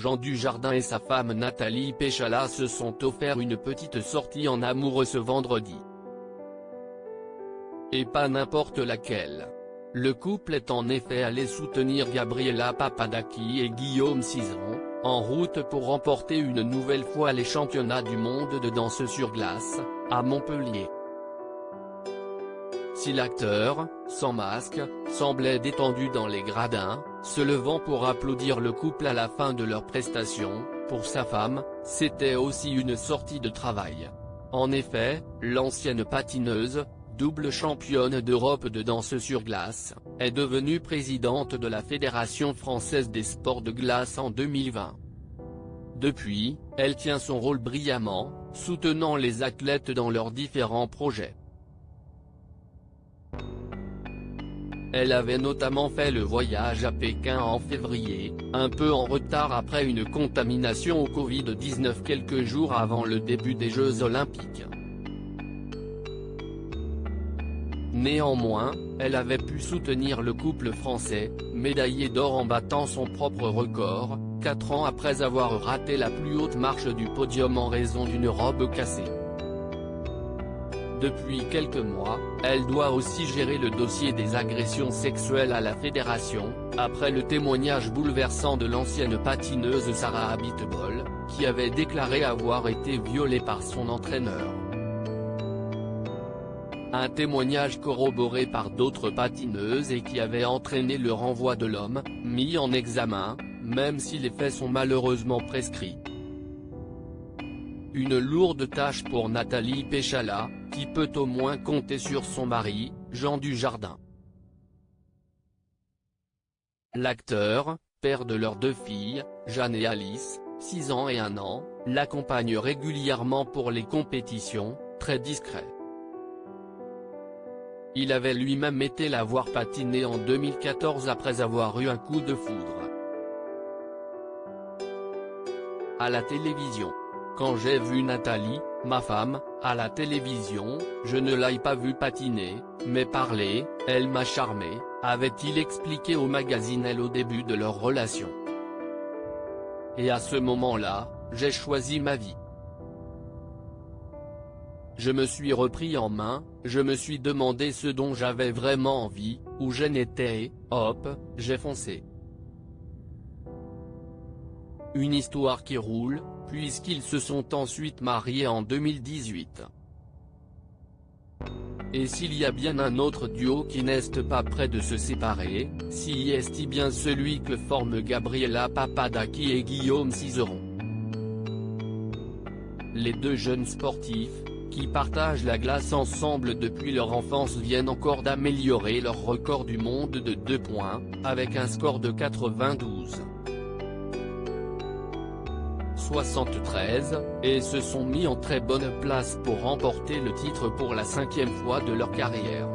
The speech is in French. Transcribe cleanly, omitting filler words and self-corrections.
Jean Dujardin et sa femme Nathalie Péchala se sont offert une petite sortie en amoureux ce vendredi. Et pas n'importe laquelle. Le couple est en effet allé soutenir Gabriela Papadaki et Guillaume Cizeron, en route pour remporter une nouvelle fois les championnats du monde de danse sur glace, à Montpellier. Si l'acteur, sans masque, semblait détendu dans les gradins, se levant pour applaudir le couple à la fin de leur prestation, pour sa femme, c'était aussi une sortie de travail. En effet, l'ancienne patineuse, double championne d'Europe de danse sur glace, est devenue présidente de la Fédération française des sports de glace en 2020. Depuis, elle tient son rôle brillamment, soutenant les athlètes dans leurs différents projets. Elle avait notamment fait le voyage à Pékin en février, un peu en retard après une contamination au Covid-19 quelques jours avant le début des Jeux Olympiques. Néanmoins, elle avait pu soutenir le couple français, médaillé d'or en battant son propre record, 4 ans après avoir raté la plus haute marche du podium en raison d'une robe cassée. Depuis quelques mois, elle doit aussi gérer le dossier des agressions sexuelles à la fédération, après le témoignage bouleversant de l'ancienne patineuse Sarah Abitbol, qui avait déclaré avoir été violée par son entraîneur. Un témoignage corroboré par d'autres patineuses et qui avait entraîné le renvoi de l'homme, mis en examen, même si les faits sont malheureusement prescrits. Une lourde tâche pour Nathalie Péchala, qui peut au moins compter sur son mari, Jean Dujardin. L'acteur, père de leurs 2 filles, Jeanne et Alice, 6 ans et 1 an, l'accompagne régulièrement pour les compétitions, très discret. Il avait lui-même été la voir patiner en 2014 après avoir eu un coup de foudre. À la télévision. Quand j'ai vu Nathalie, ma femme, à la télévision, je ne l'ai pas vue patiner, mais parler, elle m'a charmé, avait-il expliqué au magazine Elle au début de leur relation. Et à ce moment-là, j'ai choisi ma vie. Je me suis repris en main, je me suis demandé ce dont j'avais vraiment envie, où je n'étais et, hop, j'ai foncé. Une histoire qui roule, puisqu'ils se sont ensuite mariés en 2018. Et s'il y a bien un autre duo qui n'est pas près de se séparer, si est bien celui que forment Gabriela Papadaki et Guillaume Cizeron. Les 2 jeunes sportifs, qui partagent la glace ensemble depuis leur enfance viennent encore d'améliorer leur record du monde de 2 points, avec un score de 92. 73, et se sont mis en très bonne place pour remporter le titre pour la 5e fois de leur carrière.